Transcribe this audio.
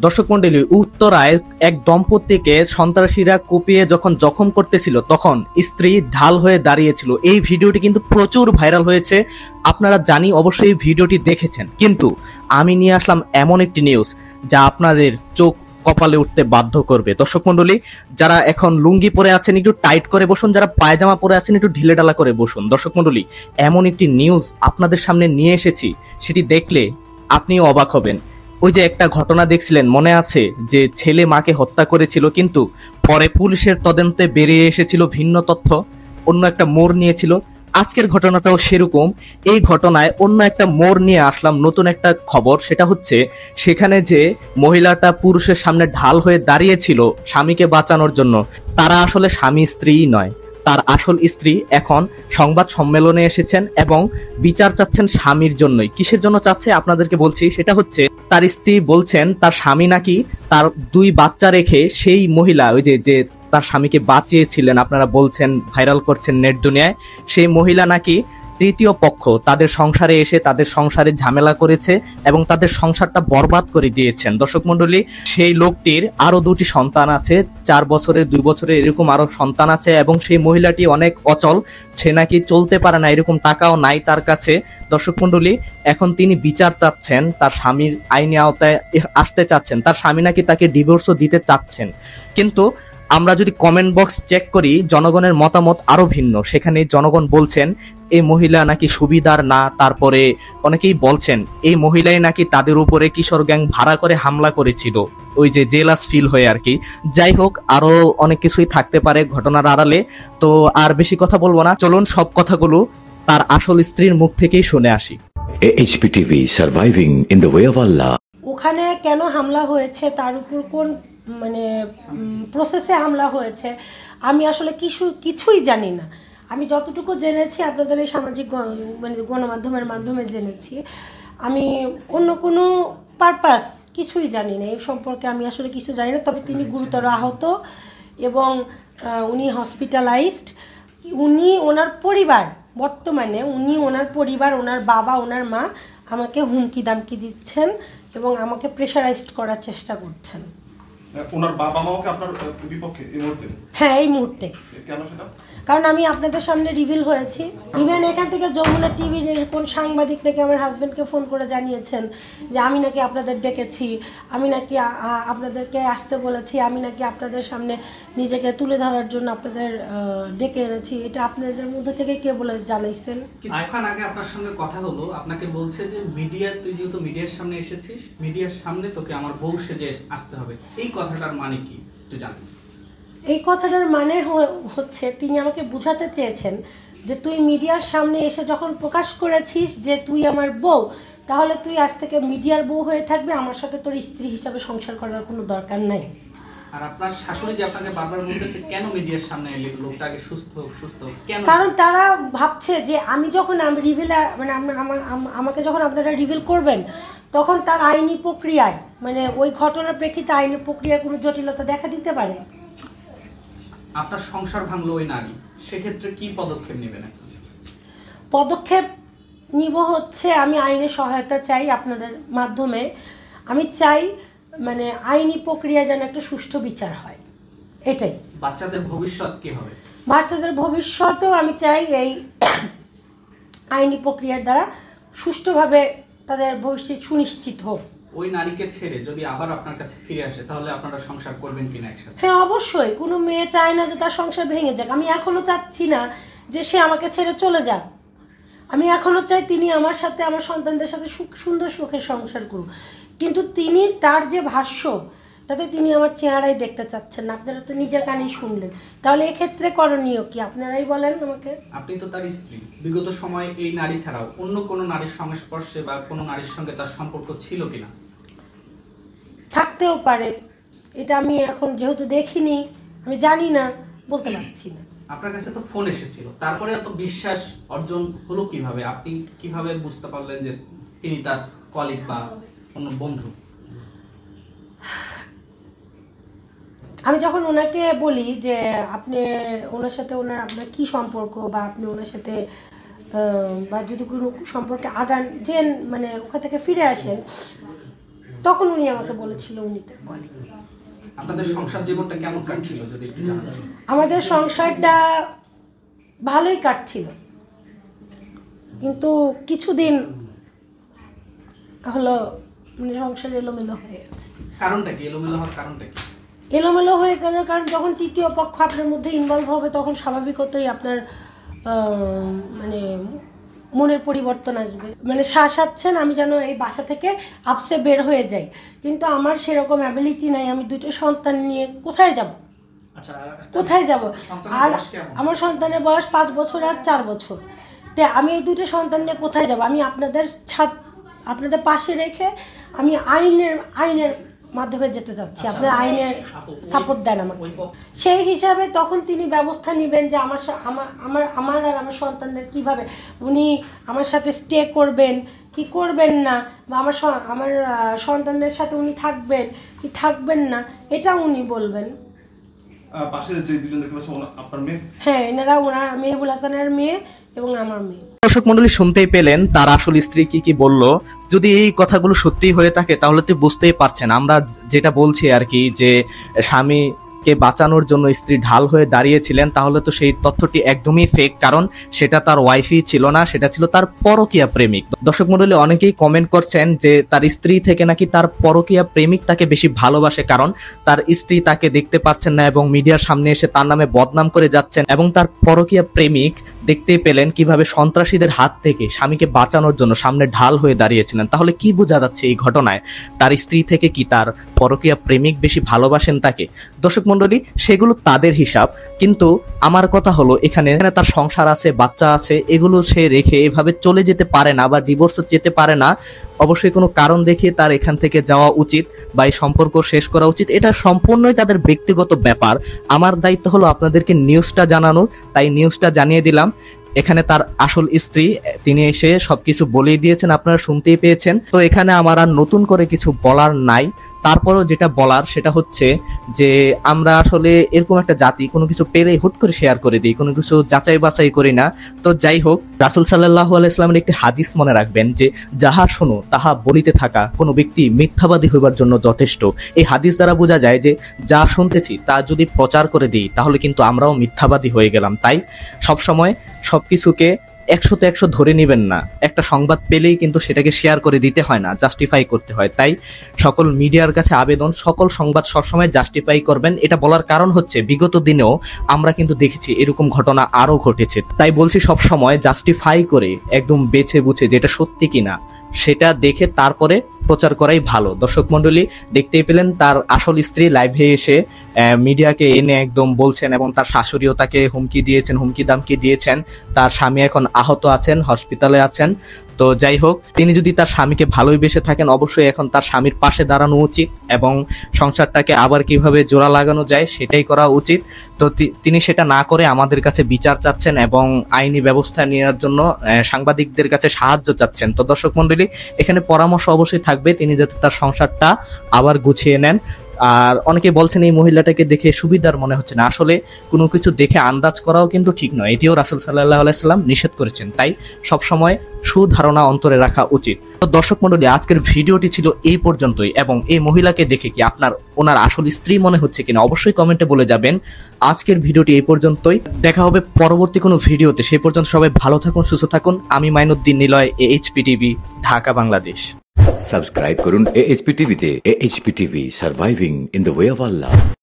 দর্শক মন্ডলী, উত্তরায় এক দম্পতিকে সন্ত্রাসীরা কুপিয়ে যখন জখম করতেছিল তখন স্ত্রী ঢাল হয়ে দাঁড়িয়েছিল। এই ভিডিওটি কিন্তু প্রচুর ভাইরাল হয়েছে, আপনারা জানি অবশ্যই ভিডিওটি দেখেছেন। কিন্তু আমি নিয়ে আসলাম এমন একটি নিউজ যা আপনাদের চোখ কপালে উঠতে বাধ্য করবে। দর্শক মন্ডলী, যারা এখন লুঙ্গি পরে আছেন একটু টাইট করে বসুন, যারা পায়জামা পরে আছেন একটু ঢিলে ঢালা করে বসুন। দর্শক মন্ডলী, এমন একটি নিউজ আপনাদের সামনে নিয়ে এসেছি, সেটি দেখলে আপনিও অবাক হবেন। ওই যে একটা ঘটনা দেখছিলেন, মনে আছে, যে ছেলে মাকে হত্যা করেছিল, কিন্তু পরে পুলিশের তদন্তে বেরিয়ে এসেছিল ভিন্ন তথ্য, অন্য একটা মোড় নিয়েছিল। আজকের ঘটনাটাও সেরকম। এই ঘটনায় অন্য একটা মোড় নিয়ে আসলাম, নতুন একটা খবর। সেটা হচ্ছে, সেখানে যে মহিলাটা পুরুষের সামনে ঢাল হয়ে দাঁড়িয়েছিল স্বামীকে বাঁচানোর জন্য, তারা আসলে স্বামী স্ত্রীই নয়। তার আসল স্ত্রী এখন সংবাদ সম্মেলনে এসেছেন এবং বিচার চাচ্ছেন স্বামীর জন্যই। কিসের জন্য চাচ্ছে আপনাদেরকে বলছি। সেটা হচ্ছে, তার স্ত্রী বলছেন তার স্বামী নাকি তার 2 বাচ্চা রেখে সেই মহিলা, ওই যে তার স্বামীকে বাঁচিয়েছিলেন, আপনারা বলছেন, ভাইরাল করছেন নেট দুনিয়ায়, সেই মহিলা নাকি তৃতীয় পক্ষ তাদের সংসারে এসে তাদের সংসারে ঝামেলা করেছে এবং তাদের সংসারটা বরবাদ করে দিয়েছেন। দর্শক মন্ডলী, সেই লোকটির আরো 2টি সন্তান আছে, 4 বছরের 2 বছরের এরকম আরো সন্তান আছে, এবং সেই মহিলাটি অনেক অচল, সে নাকি চলতে পারে না, এরকম টাকাও নাই তার কাছে। দর্শক মন্ডলী, এখন তিনি বিচার চাচ্ছেন, তার স্বামীর আইনি আওতায় আসতে চাচ্ছেন, তার স্বামী নাকি তাকে ডিভোর্সও দিতে চাচ্ছেন। কিন্তু আমরা যদি কমেন্ট বক্স চেক করি, জনগণের মতামত আরো ভিন্ন। সেখানে জনগণ বলছেন এই মহিলা নাকি সুবিধার না, তারপরে অনেকেই বলছেন এই মহিলাই নাকি তাদের উপরে কিশোর গ্যাং ভাড়া করে হামলা করেছিল, ওই যে জেলাস ফিল হয়ে আর কি। যাই হোক, আরো অনেক কিছুই থাকতে পারে ঘটনার আড়ালে। তো আর বেশি কথা বলবো না, চলুন সব কথাগুলো তার আসল স্ত্রীর মুখ থেকেই শুনে আসি। HPTV surviving in the way of Allah. ওখানে কেন হামলা হয়েছে, তার উপর কোন প্রসেসে হামলা হয়েছে, আমি আসলে কিছুই জানি না। আমি যতটুকু জেনেছি আপনাদের এই সামাজিক গণমাধ্যমের মাধ্যমে জেনেছি। আমি অন্য কোনো পারপাস কিছুই জানি না, এই সম্পর্কে আমি আসলে কিছু জানি না। তবে তিনি গুরুতর আহত এবং উনি হসপিটালাইজড। উনি ওনার পরিবার, বর্তমানে উনি ওনার পরিবার, ওনার বাবা, ওনার মা আমাকে হুমকি দামকি দিচ্ছেন এবং আমাকে প্রেশারাইজড করার চেষ্টা করছেন। ওনার বাবা মাও কি আপনার বিপক্ষে এই মুহূর্তে? হ্যাঁ, এই মুহূর্তে। কেন সেটা? কারণ আমি আপনাদের সামনে রিভিল হয়েছি। ইভেন এখান থেকে যমুনা টিভির কোন সাংবাদিক থেকে আমার হাজব্যান্ডকে ফোন করে জানিয়েছেন যে আমি নাকি আপনাদের ডেকেছি, আমি নাকি আপনাদেরকে আসতে বলেছি, আমি নাকি আপনাদের সামনে নিজেকে তুলে ধরার জন্য আপনাদের ডেকে এনেছি। এটা আপনাদের মধ্যে থেকে কে বলে জানাইছেন? কিছুক্ষণ আগে আপনার সঙ্গে কথা হলো, আপনাকে বলছে যে মিডিয়া, তুই যেহেতু মিডিয়ার সামনে এসেছিস, মিডিয়ার সামনে তোকে আমার বউ সেজে আসতে হবে। এই কথাটার মানে কি একটু জানতে চাই। এই কথাটার মানে হচ্ছে, তিনি আমাকে বোঝাতে চেয়েছেন যে তুই মিডিয়ার সামনে এসে যখন প্রকাশ করেছিস যে তুই আমার বউ, তাহলে তুই আজ থেকে মিডিয়ার বউ হয়ে থাকবে, আমার সাথে তোর স্ত্রী হিসাবে সংসার করার কোনো দরকার নাই। আর আপনার শাশুড়ি যে আপনাকে বারবার বলতেছে কেন মিডিয়ার সামনে এলে, লোকটা আগে সুস্থ কেন? কারণ তারা ভাবছে যে আমি যখন আমাকে যখন আপনারা রিভিল করবেন, তখন তার আইনি প্রক্রিয়ায়, ওই ঘটনার প্রেক্ষিতে আইনি প্রক্রিয়ায় কোনো জটিলতা দেখা দিতে পারে। আপনার সংসার ভাঙলো ওই নারী, সেক্ষেত্রে কি পদক্ষেপ নেবেন? পদক্ষেপ নিব হচ্ছে, আমি আইনের সহায়তা চাই আপনাদের মাধ্যমে। আমি চাই আইনি প্রক্রিয়া যেন একটা সুষ্ঠু বিচার হয়, এটাই। বাচ্চাদের ভবিষ্যৎ কি হবে? বাচ্চাদের ভবিষ্যতেও আমি চাই এই আইনি প্রক্রিয়ার দ্বারা সুষ্ঠুভাবে তাদের ভবিষ্যৎ সুনিশ্চিত হোক। ওই নারীকে ছেড়ে যদি আবার আপনার কাছে ফিরে আসে, তাহলে আপনারা সংসার করবেন কিনা একসাথে? হ্যাঁ, অবশ্যই। কোনো মেয়ে চায় না যে তার সংসার ভেঙে যাক। আমি এখনো চাচ্ছি না যে সে আমাকে ছেড়ে চলে যাক। আমি এখনো চাই তিনি আমার সাথে, আমার সন্তানদের সাথে সুন্দর সুখে সংসার করুক। কিন্তু তিনি, তার যে ভাষ্য, তাতে তিনি আমার চেহারাই দেখতে চাচ্ছেন না। আপনারা তো নিজের কানেই শুনলেন। তাহলে এক্ষেত্রে করণীয় কি আপনারাই বলেন আমাকে। আপনি তো তার স্ত্রী, বিগত সময়ে এই নারী ছাড়াও অন্য কোনো নারীর সংস্পর্শে বা কোনো নারীর সঙ্গে তার সম্পর্ক ছিল কিনা? থাকতেও পারে, এটা আমি এখন যেহেতু দেখিনি, আমি জানি না, বলতে পারছি না। আপনার কাছে তো ফোন এসেছিল, তারপরে এত বিশ্বাস অর্জন হলো কিভাবে? আপনি কিভাবে বুঝতে পারলেন যে তিনি তার কলিগ বা অন্য বন্ধু? আমি যখন ওনাকে বলি যে আপনি ওনার সাথে আপনার কি সম্পর্ক, বা আপনি ওনার সাথে বা যদি কোনো সম্পর্কে আগান, যে ওখান থেকে ফিরে আসেন, তখন উনি আমাকে বলেছিল উনি তার বলে। আপনাদের সংসার জীবনটা কেমন কাটছিল যদি একটু জানাতেন? আমাদের সংসারটা ভালোই কাটছিল, কিন্তু কিছুদিন হলো মানে সংসার এলোমেলো হয়ে গেছে। কারণটা কি এলোমেলো হওয়ার কারণটা কি? এলোমেলো হয়ে গেল কারণ যখন তৃতীয় পক্ষ আপনার মধ্যে ইনভলভ হবে তখন স্বাভাবিকতই আপনার মানে মনের পরিবর্তন আসবে। মানে শাসাচ্ছেন আমি যেন এই বাসা থেকে আপসে বের হয়ে যাই, কিন্তু আমার সেরকম অ্যাবিলিটি নাই। আমি দুটো সন্তান নিয়ে কোথায় যাব, আচ্ছা কোথায় যাব? আর আমার সন্তানের বয়স 5 বছর আর 4 বছর। তো আমি এই দুটো সন্তান নিয়ে কোথায় যাব? আমি আপনাদের পাশে রেখে আমি আইনের মাধ্যমে যেতে চাচ্ছি। আপনার আইনের সাপোর্ট দেন আমাকে, সেই হিসাবে তখন তিনি ব্যবস্থা নেবেন যে আমার আর আমার সন্তানদের কিভাবে উনি আমার সাথে স্টে করবেন কি করবেন না, বা আমার সন্তানদের সাথে উনি থাকবেন কি থাকবেন না, এটা উনি বলবেন। পাশে যে দুজন দেখতে পাচ্ছেন আপনার মেয়ে? হ্যাঁ, এনারা ওনার মেহবুল হাসানের মেয়ে এবং আমার মেয়ে। দর্শক মন্ডলী শুনতেই পেলেন তার আসল স্ত্রী কি বলল। যদি এই কথাগুলো সত্যি হয়ে থাকে তাহলে তো বুঝতেই পারছেন আমরা যেটা বলছি আর কি, যে স্বামীকে বাঁচানোর জন্য স্ত্রী ঢাল হয়ে দাঁড়িয়েছিলেন, তাহলে তো সেই তথ্যটি একদমই ফেক, কারণ সেটা তার ওয়াইফই ছিল না, সেটা ছিল তার পরকীয়া প্রেমিক। দর্শক মন্ডলী অনেকেই কমেন্ট করছেন যে তার স্ত্রী থেকে নাকি তার পরকীয়া প্রেমিক তাকে বেশি ভালোবাসে, কারণ তার স্ত্রী তাকে দেখতে পাচ্ছেন না এবং মিডিয়ার সামনে এসে তার নামে বদনাম করে যাচ্ছেন, এবং তার পরকীয়া প্রেমিক দেখতেই পেলেন কিভাবে সন্ত্রাসীদের হাত থেকে স্বামীকে বাঁচানোর জন্য সামনে ঢাল হয়ে দাঁড়িয়েছিলেন। তাহলে কি বোঝা যাচ্ছে এই ঘটনায়? তার স্ত্রী থেকে কি তার পরকীয়া প্রেমিক বেশি ভালোবাসেন তাকে? দর্শক মন্ডলী সেগুলো তাদের হিসাব, কিন্তু আমার কথা হলো এখানে তার সংসার আছে, বাচ্চা আছে, এগুলো সে রেখে এভাবে চলে যেতে পারে না বা ডিভোর্সও যেতে পারে না। অবশ্যই কোনো কারণ দেখিয়ে তার এখান থেকে যাওয়া উচিত বা এই সম্পর্ক শেষ করা উচিত। এটা সম্পূর্ণই তাদের ব্যক্তিগত ব্যাপার। আমার দায়িত্ব হলো আপনাদেরকে নিউজটা জানানোর, তাই নিউজটা জানিয়ে দিলাম। এখানে তার আসল স্ত্রী তিনি এসে সবকিছু বলেই দিয়েছেন, আপনারা শুনতেই পেয়েছেন। তো এখানে আমার আর নতুন করে কিছু বলার নাই। তারপরেও যেটা বলার সেটা হচ্ছে যে আমরা আসলে এরকম একটা জাতি, কোনো কিছু পেলে হুট করে শেয়ার করে দিই, কোনো কিছু যাচাই বাছাই করি না। তো যাই হোক, রাসূল সাল্লাল্লাহু আলাইহি ওয়াসাল্লামের একটি হাদিস মনে রাখবেন যে যাহা শোনো তাহা বলিতে থাকা কোনো ব্যক্তি মিথ্যাবাদী হইবার জন্য যথেষ্ট। এই হাদিস দ্বারা বোঝা যায় যে যা শুনতেছি তা যদি প্রচার করে দিই তাহলে কিন্তু আমরাও মিথ্যাবাদী হয়ে গেলাম। তাই সবসময় সবকিছুকে 100তে 100 ধরে নেবেন না। একটা সংবাদ পেলেই কিন্তু সেটাকে শেয়ার করে দিতে হয় না, জাস্টিফাই করতে হয়। তাই সকল মিডিয়ার কাছে আবেদন, সকল সংবাদ সবসময় জাস্টিফাই করবেন। এটা বলার কারণ হচ্ছে বিগত দিনেও আমরা কিন্তু দেখেছি এরকম ঘটনা আরো ঘটেছে। তাই বলছি সবসময় জাস্টিফাই করে একদম বেছে বুঝে যেটা সত্যি কিনা সেটা দেখে তারপরে প্রচার করাই ভালো। দর্শক মন্ডলী দেখতেই পেলেন তার আসল স্ত্রী লাইভে এসে মিডিয়াকে এনে একদম বলছেন, এবং তার শাশুড়িও তাকে হুমকি দামকি দিয়েছেন। তার স্বামী এখন আহত আছেন, হসপিটালে আছেন। তো যাই হোক, তিনি যদি তার স্বামীকে ভালোই বেসে থাকেন অবশ্যই এখন তার স্বামীর পাশে দাঁড়ানো উচিত এবং সংসারটাকে আবার কিভাবে জোড়া লাগানো যায় সেটাই করা উচিত। তো তিনি সেটা না করে আমাদের কাছে বিচার চাচ্ছেন এবং আইনি ব্যবস্থা নেওয়ার জন্য সাংবাদিকদের কাছে সাহায্য চাচ্ছেন। তো দর্শক মন্ডলী এখানে পরামর্শ অবশ্যই থাকবে তিনি যাতে তার সংসারটা আবার গুছিয়ে নেন। আর অনেকে বলছেন এই মহিলাটাকে দেখে সুবিধার মনে হচ্ছে না, আসলে কোনো কিছু দেখে আন্দাজ করাও কিন্তু ঠিক নয়, এটিও রাসূল সাল্লাল্লাহু আলাইহি সাল্লাম নিষেধ করেছেন। তাই সবসময় সুধারণা অন্তরে রাখা উচিত। তো দর্শক মণ্ডলী আজকের ভিডিওটি ছিল এই পর্যন্তই, এবং এই মহিলাকে দেখে কি ওনার আসল স্ত্রী মনে হচ্ছে কিনা অবশ্যই কমেন্টে বলে যাবেন। আজকের ভিডিওটি এই পর্যন্তই, দেখা হবে পরবর্তী কোনো ভিডিওতে। সেই পর্যন্ত সবাই ভালো থাকুন, সুস্থ থাকুন। আমি Mainuddin Niloy, AHP TV, Dhaka, Bangladesh. Subscribe করুন AHP টিভিতে। AHP TV, surviving in the way of Allah.